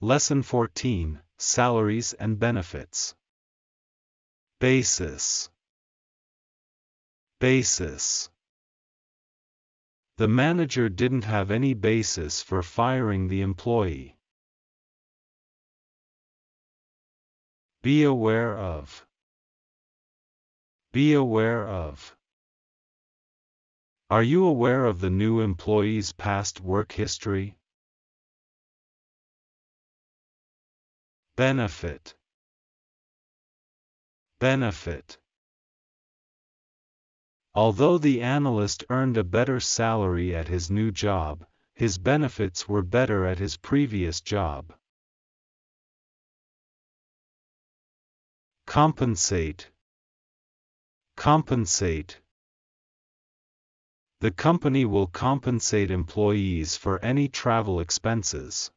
Lesson 14, Salaries and Benefits. Basis. Basis. The manager didn't have any basis for firing the employee. Be aware of. Be aware of. Are you aware of the new employee's past work history? Benefit. Benefit. Although the analyst earned a better salary at his new job, his benefits were better at his previous job. Compensate. Compensate. The company will compensate employees for any travel expenses.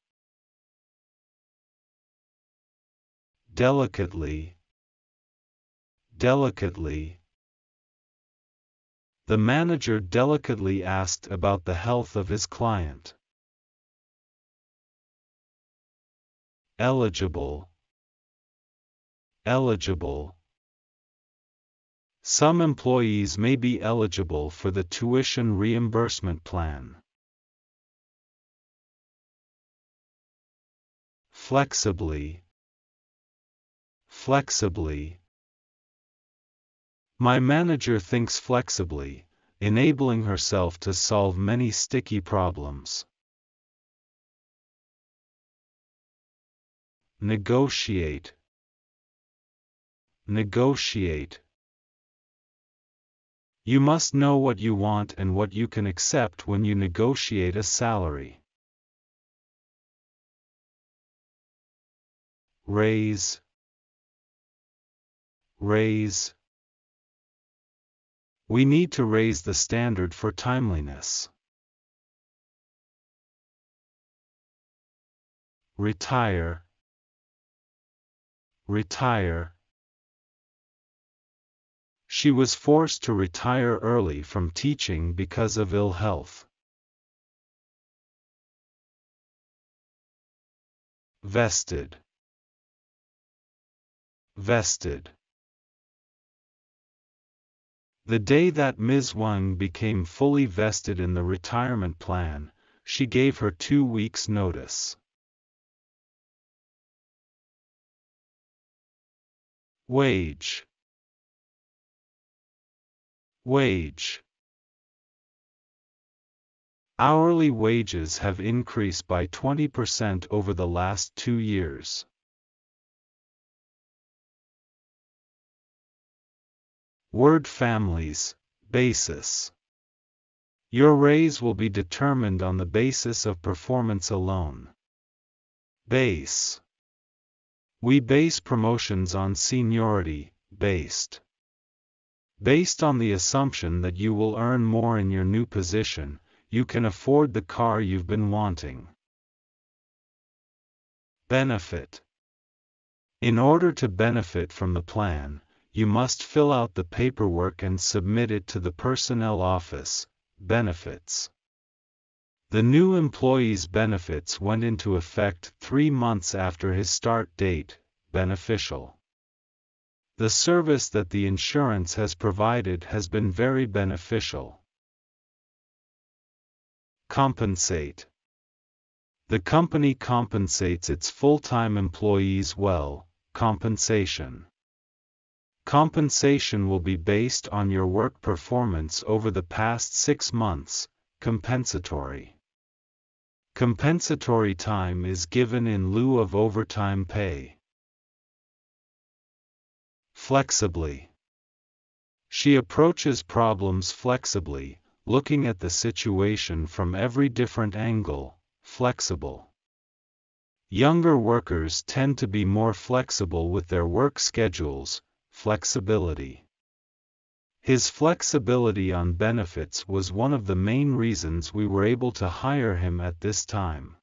Delicately. Delicately. The manager delicately asked about the health of his client. Eligible. Eligible. Some employees may be eligible for the tuition reimbursement plan. Flexibly. Flexibly. My manager thinks flexibly, enabling herself to solve many sticky problems. Negotiate. Negotiate. You must know what you want and what you can accept when you negotiate a salary. Raise. Raise. We need to raise the standard for timeliness. Retire. Retire. She was forced to retire early from teaching because of ill health. Vested. Vested. The day that Ms. Wang became fully vested in the retirement plan, she gave her 2 weeks' notice. Wage. Wage. Hourly wages have increased by 20% over the last 2 years. Word families. Basis. Your raise will be determined on the basis of performance alone. Base. We base promotions on seniority, based. Based on the assumption that you will earn more in your new position, you can afford the car you've been wanting. Benefit. In order to benefit from the plan, you must fill out the paperwork and submit it to the personnel office. Benefits. The new employee's benefits went into effect 3 months after his start date. Beneficial. The service that the insurance has provided has been very beneficial. Compensate. The company compensates its full-time employees well. Compensation. Compensation will be based on your work performance over the past 6 months. Compensatory. Compensatory time is given in lieu of overtime pay. Flexibly. She approaches problems flexibly, looking at the situation from every different angle. Flexible. Younger workers tend to be more flexible with their work schedules. Flexibility. His flexibility on benefits was one of the main reasons we were able to hire him at this time.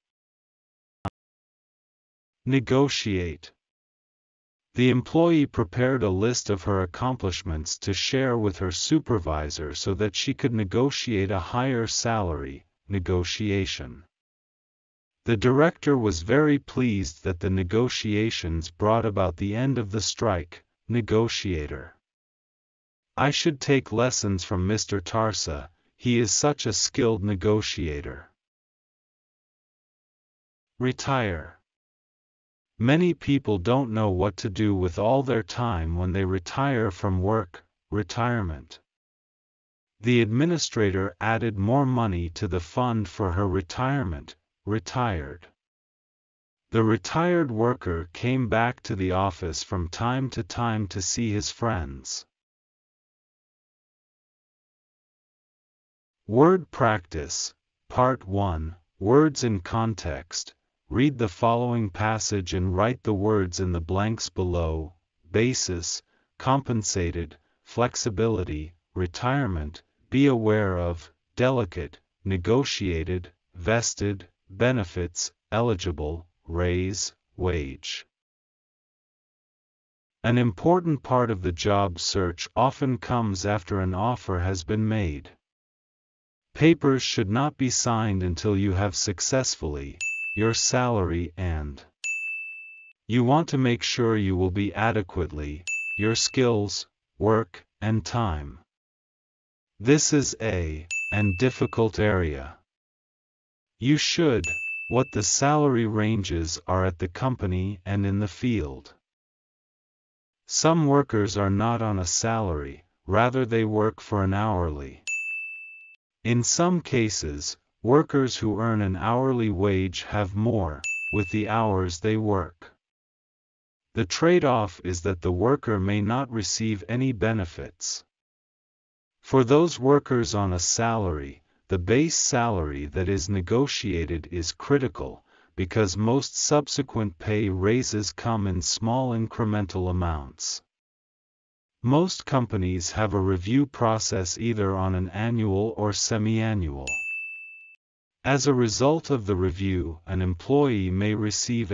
Negotiate. The employee prepared a list of her accomplishments to share with her supervisor so that she could negotiate a higher salary. Negotiation. The director was very pleased that the negotiations brought about the end of the strike. Negotiator. I should take lessons from Mr. Tarsa, he is such a skilled negotiator. Retire. Many people don't know what to do with all their time when they retire from work. Retirement. The administrator added more money to the fund for her retirement. Retired. The retired worker came back to the office from time to see his friends. Word Practice, Part 1, Words in Context. Read the following passage and write the words in the blanks below. Basis, compensated, flexibility, retirement, be aware of, delicate, negotiated, vested, benefits, eligible, raise, wage. An important part of the job search often comes after an offer has been made. Papers should not be signed until you have successfully your salary and you want to make sure you will be adequately your skills, work, and time. This is an difficult area. You should what the salary ranges are at the company and in the field. Some workers are not on a salary, rather they work for an hourly. In some cases, workers who earn an hourly wage have more, with the hours they work. The trade-off is that the worker may not receive any benefits. For those workers on a salary, the base salary that is negotiated is critical, because most subsequent pay raises come in small incremental amounts. Most companies have a review process either on an annual or semi-annual. As a result of the review, an employee may receive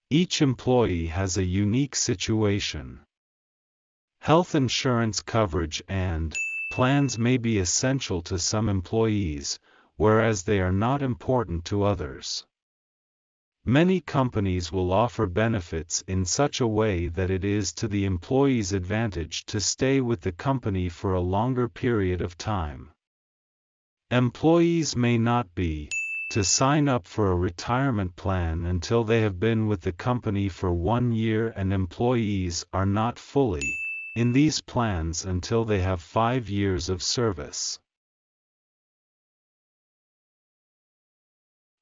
Each employee has a unique situation. Health insurance coverage and plans may be essential to some employees, whereas they are not important to others. Many companies will offer benefits in such a way that it is to the employee's advantage to stay with the company for a longer period of time. Employees may not be to sign up for a retirement plan until they have been with the company for 1 year, and employees are not fully in these plans until they have 5 years of service.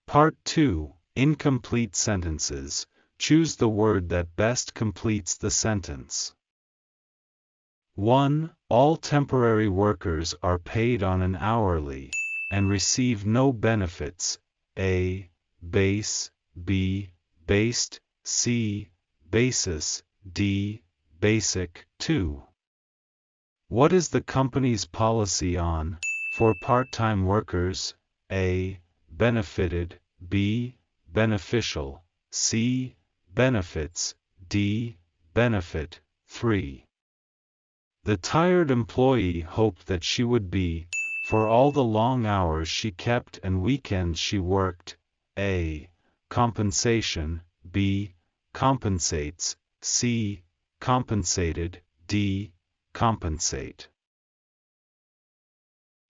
Part 2. Incomplete sentences. Choose the word that best completes the sentence. 1. All temporary workers are paid on an hourly and receive no benefits. A. Base. B. Based. C. Basis. D. Basic. 2. What is the company's policy on for part-time workers? A. Benefited. B. Beneficial. C. Benefits. D. Benefit. 3. The tired employee hoped that she would be, for all the long hours she kept and weekends she worked. A. Compensation. B. Compensates. C. Compensated. D. Compensate.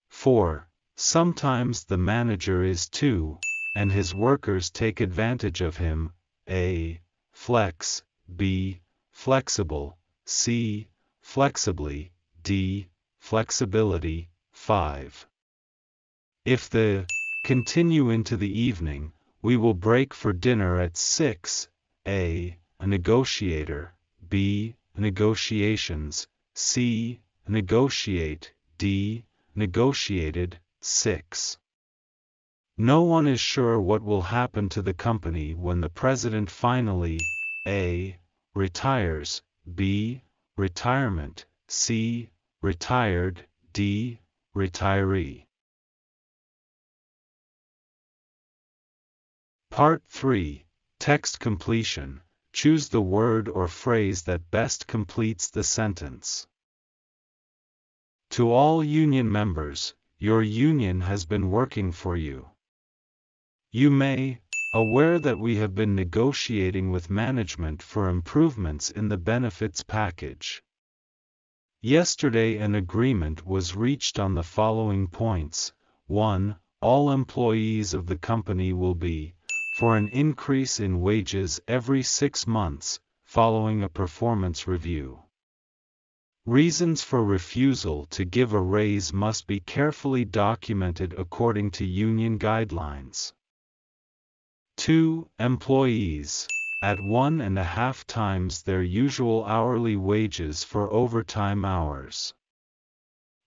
4. Sometimes the manager is too, and his workers take advantage of him. A. Flex. B. Flexible. C. Flexibly. D. Flexibility. 5. If the continue into the evening, we will break for dinner at 6. A. A negotiator. B. Negotiations. C. Negotiate. D. Negotiated. 6. No one is sure what will happen to the company when the president finally A. Retires. B. Retirement. C. Retired. D. Retiree. Part 3. Text completion. Choose the word or phrase that best completes the sentence. To all union members, your union has been working for you. You may, aware that we have been negotiating with management for improvements in the benefits package. Yesterday an agreement was reached on the following points. 1. All employees of the company will be, for an increase in wages every 6 months, following a performance review. Reasons for refusal to give a raise must be carefully documented according to union guidelines. 2. Employees, at 1.5 times their usual hourly wages for overtime hours.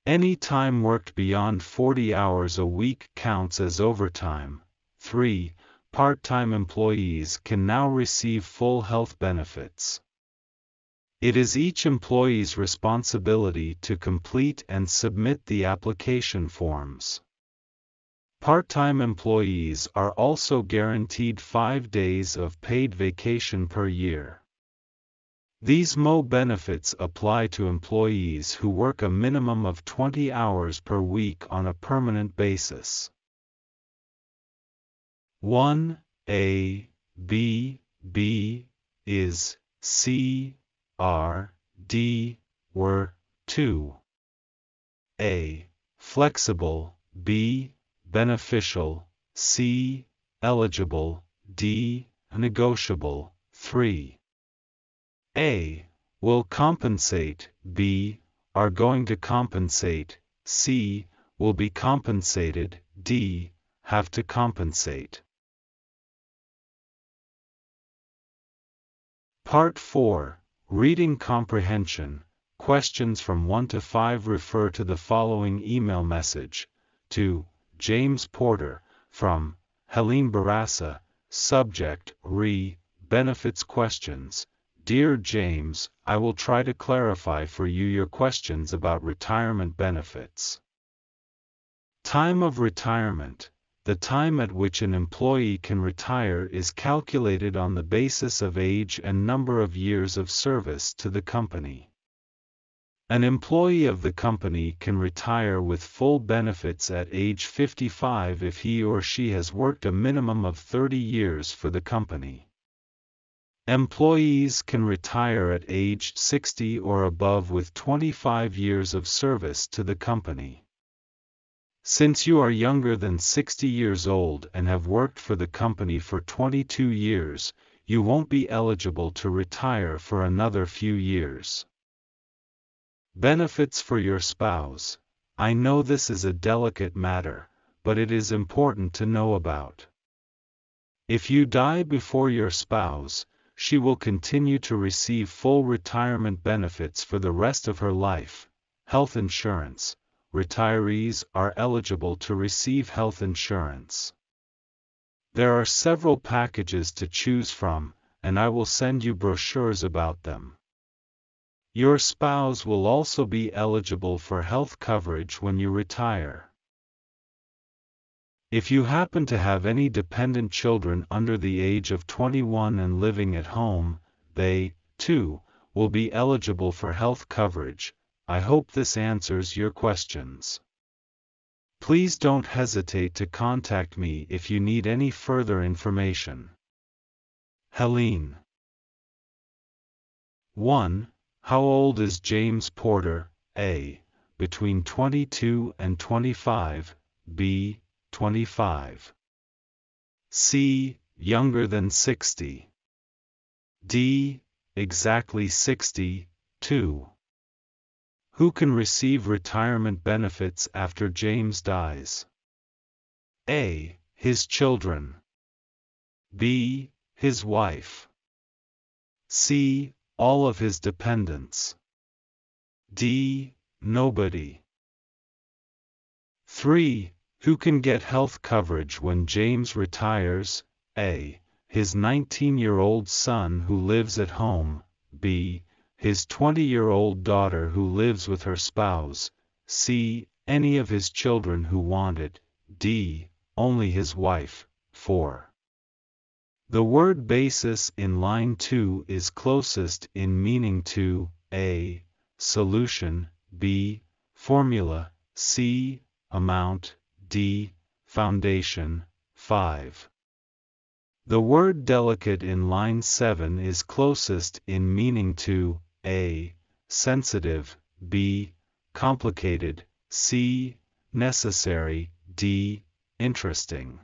Any time worked beyond 40 hours a week counts as overtime. 3. Part-time employees can now receive full health benefits. It is each employee's responsibility to complete and submit the application forms. Part-time employees are also guaranteed 5 days of paid vacation per year. These MO benefits apply to employees who work a minimum of 20 hours per week on a permanent basis. 1. A, B, B, is, C, R, D, were, 2. A. Flexible, B. Beneficial, C. Eligible, D. Negotiable, 3. A. Will compensate, B. Are going to compensate, C. Will be compensated, D. Have to compensate. Part 4. Reading Comprehension. Questions from 1 to 5 refer to the following email message. To James Porter, from Helene Barassa, subject, benefits questions. Dear James, I will try to clarify for you your questions about retirement benefits. Time of retirement. The time at which an employee can retire is calculated on the basis of age and number of years of service to the company. An employee of the company can retire with full benefits at age 55 if he or she has worked a minimum of 30 years for the company. Employees can retire at age 60 or above with 25 years of service to the company. Since you are younger than 60 years old and have worked for the company for 22 years, you won't be eligible to retire for another few years. Benefits for your spouse. I know this is a delicate matter, but it is important to know about. If you die before your spouse, she will continue to receive full retirement benefits for the rest of her life. Health insurance. Retirees are eligible to receive health insurance. There are several packages to choose from, and I will send you brochures about them. Your spouse will also be eligible for health coverage when you retire. If you happen to have any dependent children under the age of 21 and living at home, they, too, will be eligible for health coverage. I hope this answers your questions. Please don't hesitate to contact me if you need any further information. Helene. 1. How old is James Porter? A. Between 22 and 25, B. 25. C. Younger than 60. D. Exactly 60, 2. Who can receive retirement benefits after James dies? A. His children. B. His wife. C. All of his dependents. D. Nobody. 3. Who can get health coverage when James retires? A. His 19-year-old son who lives at home. B. His 20-year-old daughter who lives with her spouse. C. Any of his children who want it. D. Only his wife. 4. The word basis in line 2 is closest in meaning to A. Solution, B. Formula, C. Amount, D. Foundation. 5. The word delicate in line 7 is closest in meaning to A. sensitive, B. complicated, C. necessary, D. interesting.